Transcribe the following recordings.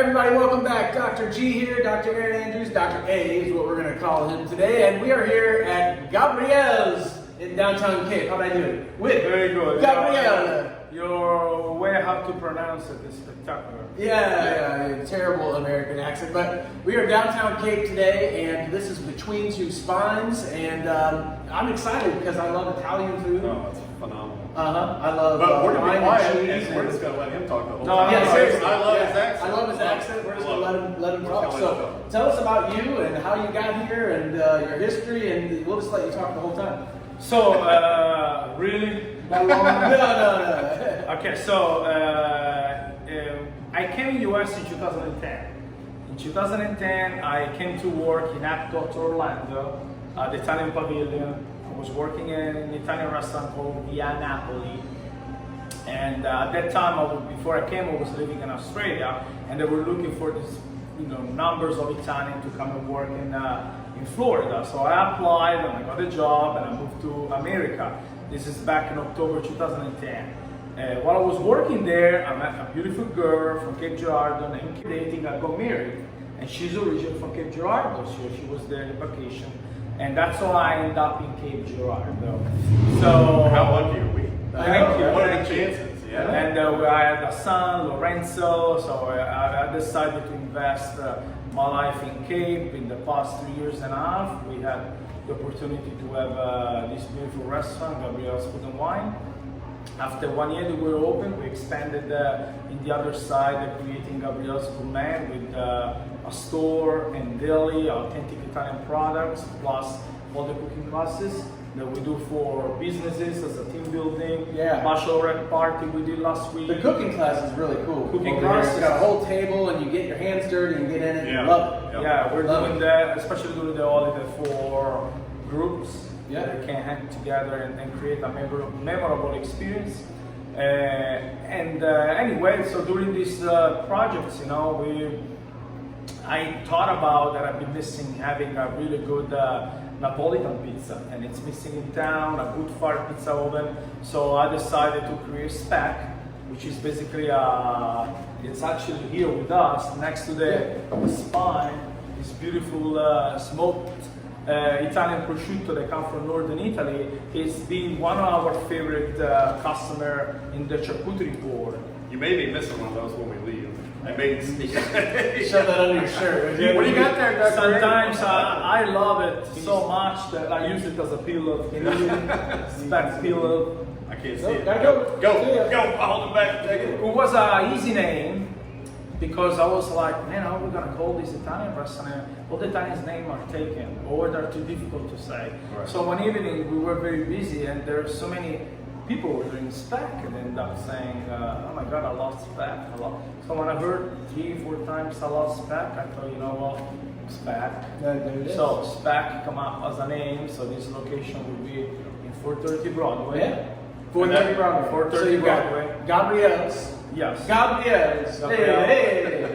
everybody, welcome back. Dr. G here, Dr. Aaron Andrews, Dr. A is what we're going to call him today, and we are here at Gabriel's in downtown Cape. How did I do it? With very good. Gabriele. Your way how to pronounce it is spectacular. Yeah, terrible American accent, but we are downtown Cape today, and this is Between Two Spines, and I'm excited because I love Italian food. Oh, it's phenomenal. I love but we're going to be quiet, cheese and we're just going to let him talk the whole No, time. Yeah, seriously. I love his accent. I love his accent. We're just going to let him talk. Just So gonna let him talk. tell us about you and how you got here and your history, and we'll just let you talk the whole time. So, really? No. Okay, so I came in US in 2010. In 2010, I came to work in Airport Orlando at the Italian Pavilion. I was working in an Italian restaurant called Via Napoli. And at that time, before I came, I was living in Australia, and they were looking for this, numbers of Italian to come and work in Florida. So I applied, and I got a job, and I moved to America. This is back in October 2010. While I was working there, I met a beautiful girl from Cape Girardeau, and dating, I got married. And she's originally from Cape Girardeau, so she was there on vacation. And that's how I ended up in Cape Girardeau. So How lucky are we? Thank you. What are the chances? Yeah. And I had a son, Lorenzo, so I decided to invest my life in Cape. In the past 3 years and a half, we had the opportunity to have this beautiful restaurant, Gabriel's Food and Wine. After 1 year that we were open, we expanded in the other side, creating Gabriel's Gourmet with a store and deli, authentic Italian products, plus all the cooking classes that we do for businesses as a team building. Yeah. Bachelorette party we did last week. The cooking class is really cool. Cooking Over here. class It's got a whole table, and you get your hands dirty and get in it. Yeah. And love it. Yep. Yeah, we're Love doing it. that, especially during the holiday for groups Yeah. that can hang together and create a memorable experience. Anyway, so during these projects, I thought about that I've been missing having a really good Napolitan pizza, and it's missing in town, a good fire pizza oven. So I decided to create Speck, which is basically it's actually here with us next to the spine. This beautiful smoked Italian prosciutto that comes from northern Italy. It's been one of our favorite customer in the charcuterie board. You may be missing one of those when we leave. I may sneak. Shove that under your shirt. What do you got there, Dr. Sometimes I love it so much that I use it as a pillow. Speck pillow. I can't see it. Gotta go. Go. I'll hold it back. Take it. It was an easy name because I was like, man, how are we gonna call this Italian restaurant? All the Italians' names are taken, or they're too difficult to say. Right. So one evening we were very busy, and there are so many people were doing Speck, and ended up saying, oh my God, I lost Speck. So when I heard 3-4 times I lost Speck, I thought, you know what, Speck. There it is. So Speck come up as a name, so this location will be in 430 Broadway. Yeah. 430 Broadway. 430 So you've got Broadway. Gabriel's. Yes. Gabriel's. Gabriel. Hey.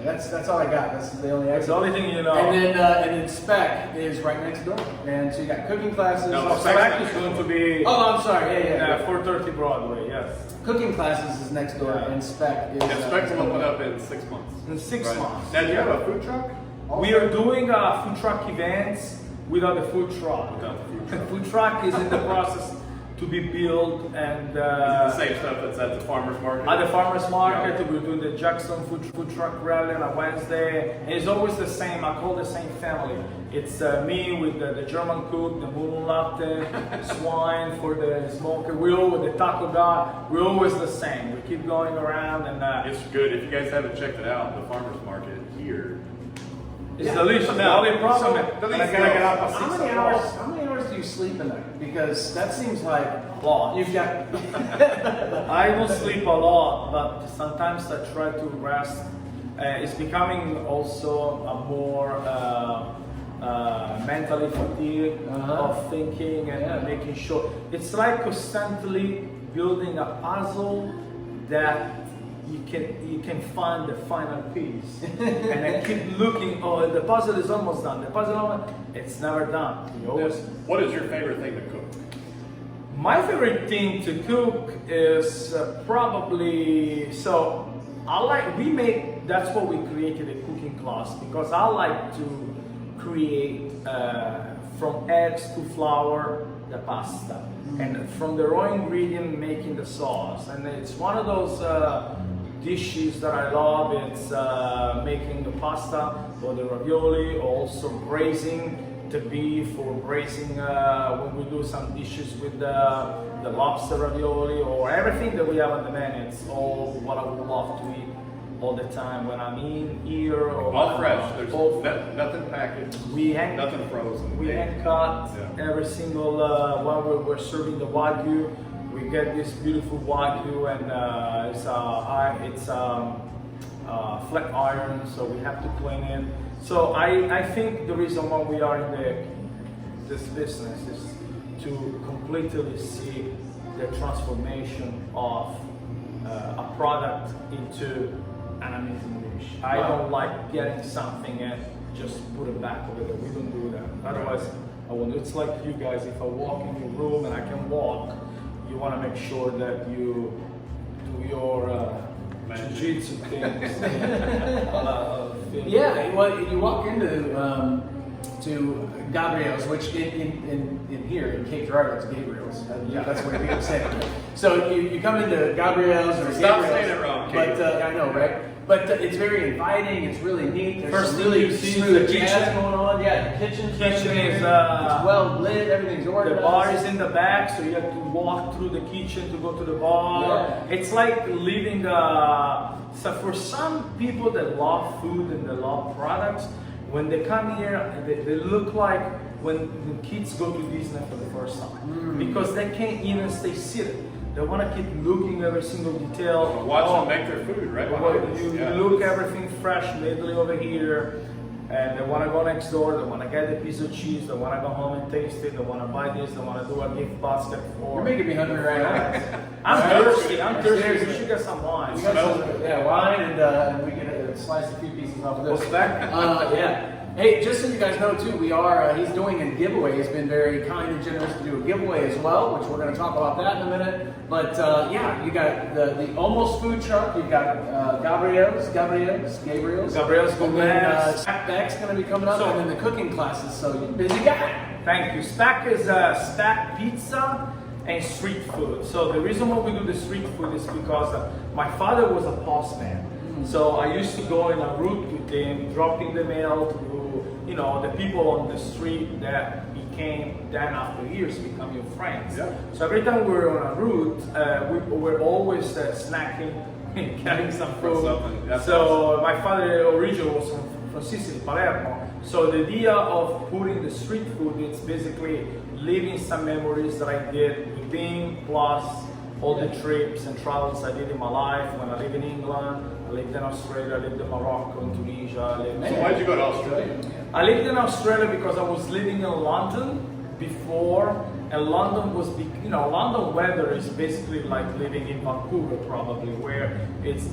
That's all I got. That's the only That's extra. the only thing you know. And then Speck is right next door. And so you got cooking classes. No, Speck is going to be Oh, I'm sorry. Yeah. 430 Broadway, yes. Cooking classes is next door, Yeah. and Speck is. Yeah, Specs will open up in 6 months. In 6 Right. months. Now, do you have a food truck? We are doing food truck events without the food truck. Without the food truck. Food truck is in the process to be built, and Is it the same stuff that's at the farmer's market? at the farmers market, Yeah. we're doing the Jackson food truck rally on a Wednesday. And it's always the same. I call the same family. It's me with the German cook, the moon latte, swine for the smoker. We all with the taco guy. We're always the same. We keep going around, and It's good. If you guys haven't checked it out, the farmer's market here. it's delicious. The only problem is So, I gotta get up at 6 How many o'clock. hours do you sleep a night? Because that seems like A lot. you've got. I don't sleep a lot, but sometimes I try to rest. It's becoming also a more mentally fatigued of thinking and making sure. It's like constantly building a puzzle that you can find the final piece. And I keep looking, oh, the puzzle is almost done. It's never done. You always. What is your favorite thing to cook? My favorite thing to cook is probably, so That's what we created a cooking class, because I like to create from eggs to flour the pasta, and from the raw ingredient making the sauce. And it's one of those dishes that I love. It's making the pasta or the ravioli, also braising the beef, or braising when we do some dishes with the lobster ravioli, or everything that we have on the menu. It's all what I would love to eat all the time when I'm in here. Or All fresh. There's nothing packaged. Nothing frozen. We hand cut every single while we're serving the wagyu. We get this beautiful wagyu, and it's flat iron, so we have to clean it. So I think the reason why we are in this business is to completely see the transformation of a product into an amazing dish. I don't like getting something and just put it back over there. We don't do that. Otherwise, I won't. It's like you guys. If I walk in your room and I can walk, you want to make sure that you do your jiu-jitsu things. Yeah, well, you walk into to Gabriel's, which in here in Cape Girardeau, it's Gabriel's. That's what people say. So you come into Gabriel's or Stop Gabriel's, saying it wrong, Kate. but I know, right? But it's very inviting. It's really neat. There's First some thing really you see is smooth the jazz kitchen. going on. Yeah, the kitchen Kitchen is it's well lit. Everything's the organized. bar is in the back, so you have to walk through the kitchen to go to the bar. Yeah. It's like living so for some people that love food and they love products, when they come here, they look like when the kids go to Disney for the first time, because they can't even stay seated. They want to keep looking every single detail. Watch them make their food right behind us. You Yeah. look everything fresh, lately over here, and they want to go next door. They want to get a piece of cheese. They want to go home and taste it. They want to buy this. They want to do a gift basket for. You're making me hungry right now. I'm thirsty. Seriously. We should get some wine. You got some, wine, and we can slice a few pieces off of this. Speck? Yeah. Hey, just so you guys know too, he's doing a giveaway. He's been very kind and generous to do a giveaway as well, which we're going to talk about that in a minute. But you got the Almost Food Truck. You've got Gabriel's, and then Speck's going to be coming up, and then the cooking classes. So you're a busy guy. Thank you. Speck is Speck Pizza and street food. So the reason why we do the street food is because my father was a postman. So I used to go in a route with him, dropping the mail to the people on the street that became then after years become your friends. Yeah. So every time we were on a route, we were always snacking and getting some food. So my father originally was from Sicily, Palermo. So the idea of putting the street food, it's basically living some memories that I did with him, plus all the trips and travels I did in my life. When I lived in England, I lived in Australia, I lived in Morocco, in Tunisia. So why did you go to Australia? I lived in Australia because I was living in London before, and London was, London weather is basically like living in Vancouver probably, where it's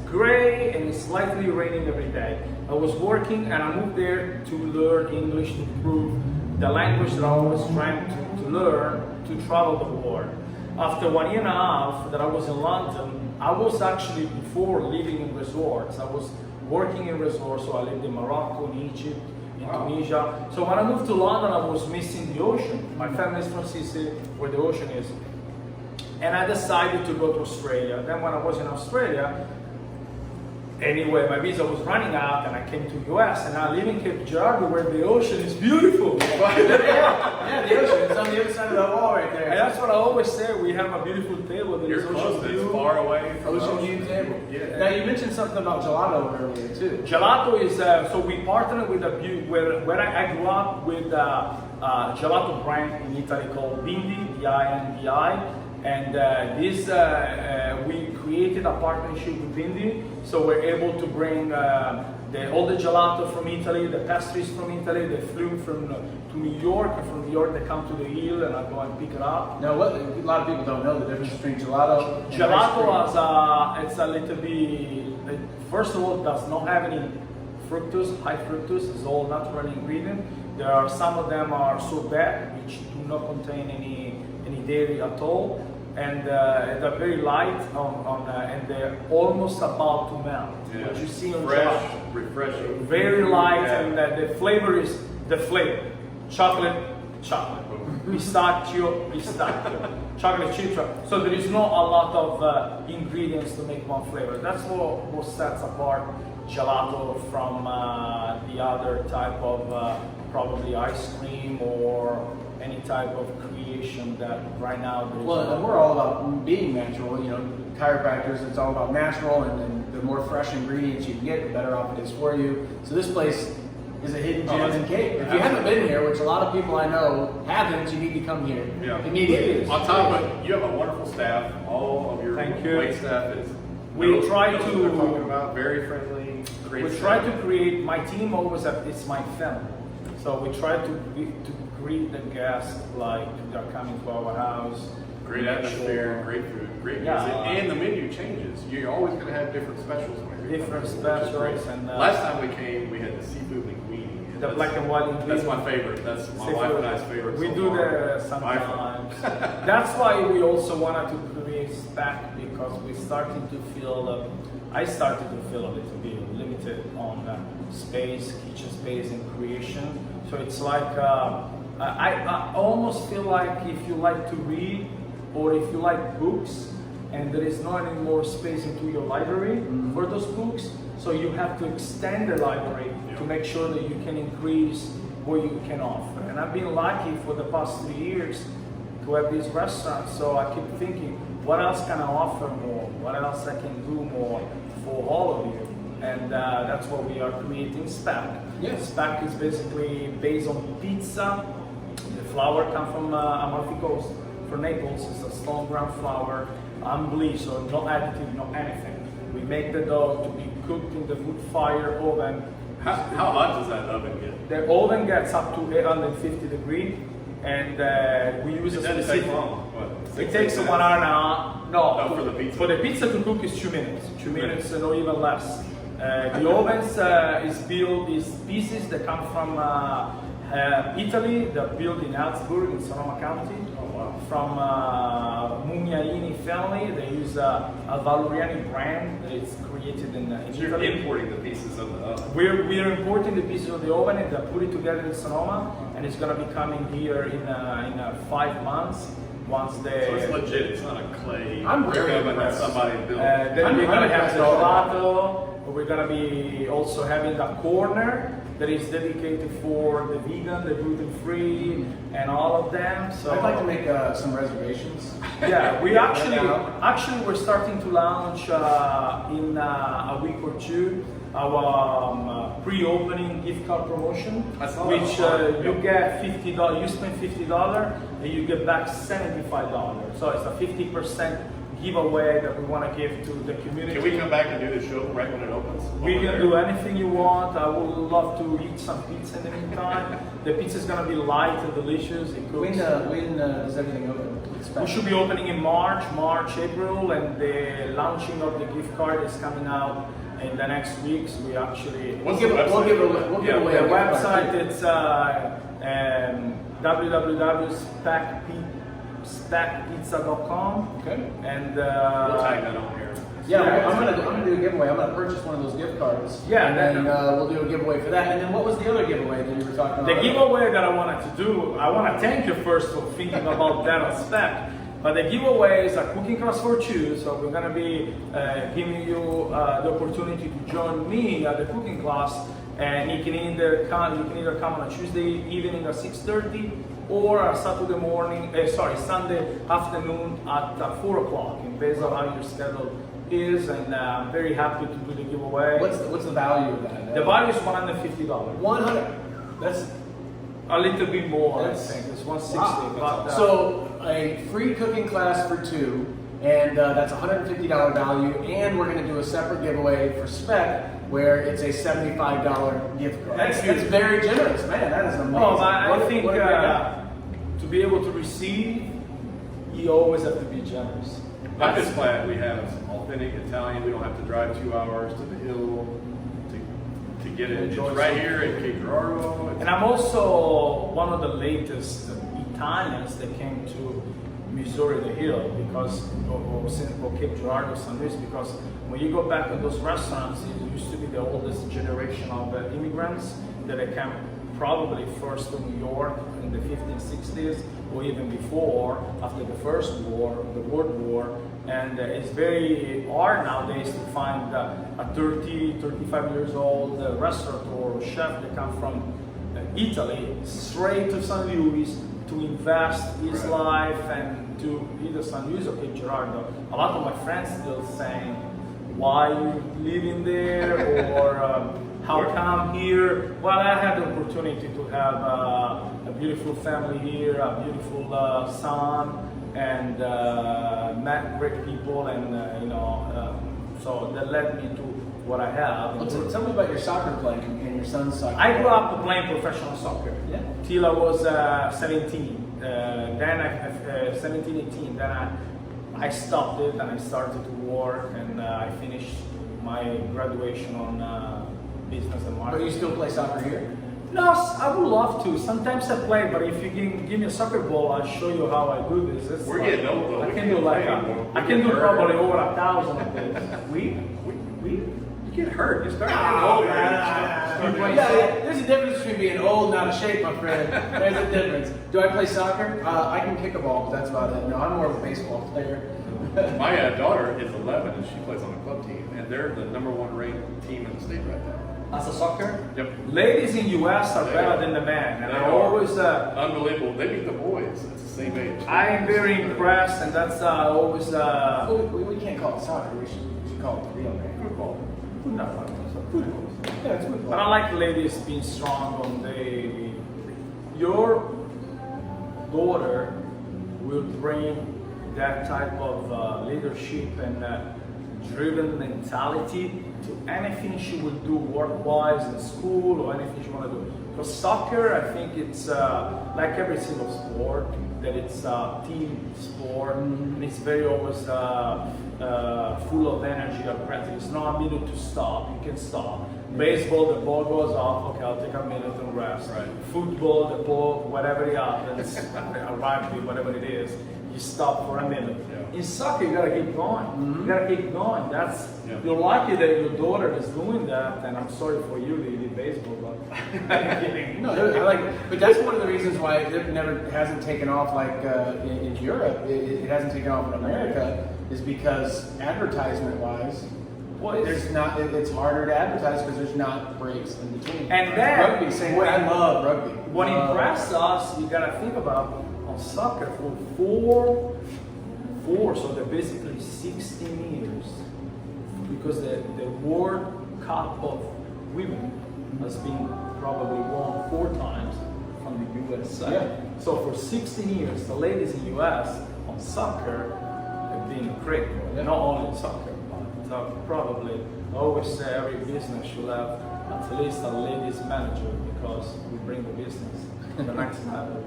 gray and it's slightly raining every day. I was working and I moved there to learn English, to improve the language that I was trying to learn to travel the world. After 1 year and a half that I was in London, I was actually, before living in resorts, I was working in resorts, so I lived in Morocco, in Egypt, in Tunisia. So when I moved to London, I was missing the ocean. My family is from Sicily, where the ocean is. And I decided to go to Australia. Then when I was in Australia, anyway, my visa was running out and I came to US, and I live in Cape Girardeau where the ocean is beautiful. Yeah, the ocean. It's on the other side of the wall right there. And that's what I always say, we have a beautiful table. There's You're close, ocean it's view. far away from the Ocean view ocean. table. Yeah. Now you mentioned something about gelato earlier too. Gelato is, so we partnered with where I grew up with a gelato brand in Italy called Bindi, B-I-N-D-I. And we created a partnership with Bindi, so we're able to bring all the gelato from Italy, the pastries from Italy. They flew to New York, and from New York they come to the hill, and I go and pick it up. Now, what a lot of people don't know the difference between gelato and Gelato it's a little bit. First of all, it does not have any fructose, high fructose. It's all natural ingredient. Some of them are sorbet, which do not contain any dairy at all. and they're very light and they're almost about to melt. Yeah. What you see on fresh, gelato. refreshing. Very light, Yeah. and the flavor is the flavor. Chocolate, chocolate. Pistachio, chocolate chip. So there is not a lot of ingredients to make one flavor. That's what sets apart gelato from the other type of probably ice cream or any type of creation that right now there's. Well, and we're all about being natural. You know, chiropractors, it's all about natural, and the more fresh ingredients you can get, the better off it is for you. So this place is a hidden gem in Cape. If you haven't been here, which a lot of people I know haven't, you need to come here immediately. On top of it, you have a wonderful staff. All of your Thank you. wait staff is. We try knows to- what they're talking about, very friendly. Great We staff. try to create, my team always have, it's my family. So we try to greet the guests like they're coming to our house. Great Make atmosphere, sure- great food, great Yeah. music, and the menu changes. You're always going to have different specials. When you Different come, which is great. specials and, last time we came, we had the seafood linguine. The black and white That's ingredient. my favorite. That's my wife and I's favorite. We so do far. that sometimes. That's why we also wanted to create Speck, because we starting to feel, I started to feel a little bit limited on space, kitchen space and creation. So it's like, I almost feel like if you like to read or if you like books and there is not any more space into your library for those books, so you have to extend the library to make sure that you can increase what you can offer. And I've been lucky for the past 3 years to have this restaurant, so I keep thinking, what else can I offer more? What else I can do more for all of you? And that's what we are creating Speck. Yes. Speck is basically based on pizza. The flour comes from Amalfi Coast, from Naples. It's a stone ground flour, unbleached, so no additive, no anything. We make the dough to be cooked in the wood fire oven. How hot does that oven get? The oven gets up to 850 degrees, and we use a It doesn't specific. take long. What, It 6 takes 1 minutes? hour and a half. No, No, for the pizza. For the pizza to cook is 2 minutes. 2 minutes, or even less. The ovens is built, is pieces that come from Italy. They're built in Salzburg in Sonoma County. Oh, wow. From Mugnaini family. They use a Valoriani brand that is created in So you're Italy. importing the pieces of the oven. We're importing the pieces of the oven and they're put it together in Sonoma, and it's gonna be coming here in 5 months. Once they. So it's legit. It's not a clay I'm very oven that impressed. somebody built. Then I'm we're gonna have impressed the also. gelato. We're gonna be also having a corner that is dedicated for the vegan, the gluten-free, and all of them. So I'd like to make some reservations. yeah, we Right actually now. we're starting to launch in a week or two our pre-opening gift card promotion, I saw which that. you get $50. You spend $50 and you get back $75. So it's a 50% giveaway that we want to give to the community. Can we come back and do the show right when it opens? We Over can there? do anything you want. I would love to eat some pizza in the meantime. The pizza is gonna be light and delicious. It When cooks. does everything open? We should be opening in March, April, and the launching of the gift card is coming out in the next weeks. We actually What's We'll the give- website? we'll give away- we'll give Yeah, away the a gift card, website. too. It's www.speckpizza.com, Okay. and We'll tag that on here. Yeah, I'm gonna do a giveaway. I'm gonna purchase one of those gift cards. Yeah, and then we'll do a giveaway for that. And then what was the other giveaway that you were talking the about? giveaway that I wanted to do, I want to thank you first for thinking about that on Speck. But the giveaway is a cooking class for two, so we're gonna be giving you the opportunity to join me at the cooking class, and you can either come on a Tuesday evening at 6:30 or a Saturday morning, Sunday afternoon at 4 o'clock, based on how your schedule is. And I'm very happy to do the giveaway. What's the value of that? The value is $150. 100. That's A little bit more, That's- I think. It's 160. wow. But, So a free cooking class for two, and that's $150 value. And we're going to do a separate giveaway for Speck, where it's a $75 gift card. Thank That's you. very generous, man. That is amazing. oh, I What a- think what a great guy. to be able to receive, you always have to be generous. I'm just glad we have some authentic Italian. We don't have to drive 2 hours to the hill to get it. It's Enjoy right some- here in Cape Girardeau. And I'm also one of the latest Italians that came to Missouri Missouri, the hill, because or Cape Girardeau, St. Louis, because when you go back to those restaurants, it used to be the oldest generation of immigrants that came probably first to New York in the 1560s or even before, after the First War, the World War. And it's very hard nowadays to find a 30, 35 years old restaurateur or chef that come from Italy straight to St. Louis to invest his life and to either St. Louis or Cape Girardeau. A lot of my friends still saying, why you living there, or how come here? Well, I had the opportunity to have a beautiful family here, a beautiful son, and met great people, and so that led me to what I have. Well, tell me about your soccer playing and your son's soccer. I grew up playing professional soccer. Yeah. Till I was 17. Then I 17, 18. Then I stopped it and I started to work, and I finished my graduation on business and marketing. But you still play soccer here? No, I would love to. Sometimes I play, but if you give me a soccer ball, I'll show you how I do this. It's We're like, getting old though. I can do like I can do probably over 1,000 of this. You get hurt. You start Oh, getting older. Yeah, there's a difference between being old and out of shape, my friend. There's a difference. Do I play soccer? I can kick a ball, but that's about it. No, I'm more of a baseball player. My daughter is 11 and she plays on a club team, and they're the #1 ranked team in the state right now. As a soccer? Yep. Ladies in US are They better are. than the men, and They I are. always Unbelievable. They beat the boys. It's the same age. I'm very impressed, and that's always We can't call it soccer. We should call it the real name. Football. Yeah, it's football. But I like ladies being strong on your daughter will bring that type of leadership and driven mentality to anything she will do work-wise in school or anything she want to do. For soccer, I think it's like every single sport, that it's a team sport, and it's very always full of energy, aggressive. It's not a minute to stop, you can stop. Baseball, the ball goes off, okay, I'll take a minute and rest. Right. Football, the ball, whatever it happens, rugby, whatever it is, you stop for a minute. Yeah. In soccer, you gotta keep going. You gotta keep going. That's You're lucky that your daughter is doing that, and I'm sorry for you that you did baseball, but I'm kidding. No, I like, but that's one of the reasons why it never hasn't taken off like in Europe. It hasn't taken off in America, is because advertisement-wise, there's not. It's harder to advertise because there's not breaks in between. And then rugby, I love rugby. What impressed us, you gotta think about on soccer for four, so they're basically 16 years, because the World Cup of Women has been probably won 4 times from the USA. Yeah. So for 16 years, the ladies in US on soccer have been critical. Yeah. Not only in soccer, but probably I always say every business should have at least a ladies manager, because we bring the business to the next level.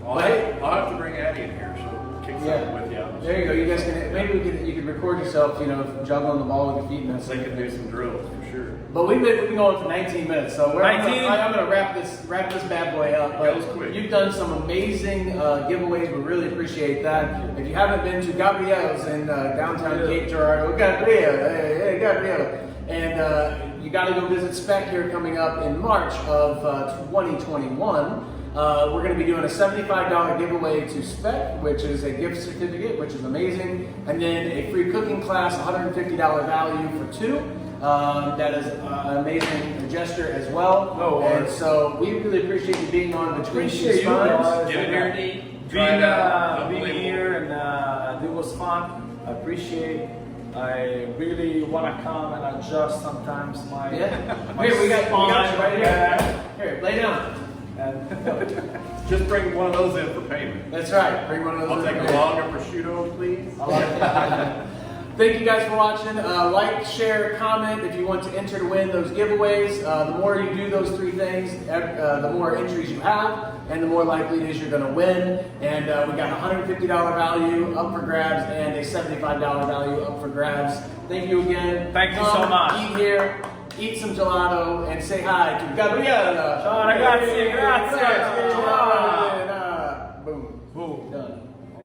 I'll have to bring Addie in here. She'll kick something with you. There you go. You guys can you can record yourself, juggling the ball with your feet. They can do some drills for sure. But we've been going for 19 minutes, so I'm going to wrap this bad boy up. That was quick. You've done some amazing giveaways. We really appreciate that. If you haven't been to Gabriel's in downtown Cape Girardeau, Gabriel, hey Gabriel, and you got to go visit Speck here coming up in March of 2021. We're going to be doing a $75 giveaway to Speck, which is a gift certificate, which is amazing, and then a free cooking class, $150 value for 2. That is an amazing gesture as well. No, and so we really appreciate you being on Between Appreciate Two you Spines. guys. Get in here and eat. Try it out. Being Unbelievable. here, and it was fun. I appreciate. I really want to come and adjust sometimes my. Yeah. my Here we got spine. you right here. Here, lay down. And Just bring one of those in for payment. That's right. Bring one of those. I'll take a longer prosciutto, please. I like it. Thank you guys for watching. Like, share, comment if you want to enter to win those giveaways. The more you do those 3 things, the more entries you have, and the more likely it is you're going to win. And we got a $150 value up for grabs and a $75 value up for grabs. Thank you again. Thank you so much. Eat here, eat some gelato, and say hi to Gabriele. Ciao ragazzi, grazie. Boom. Boom.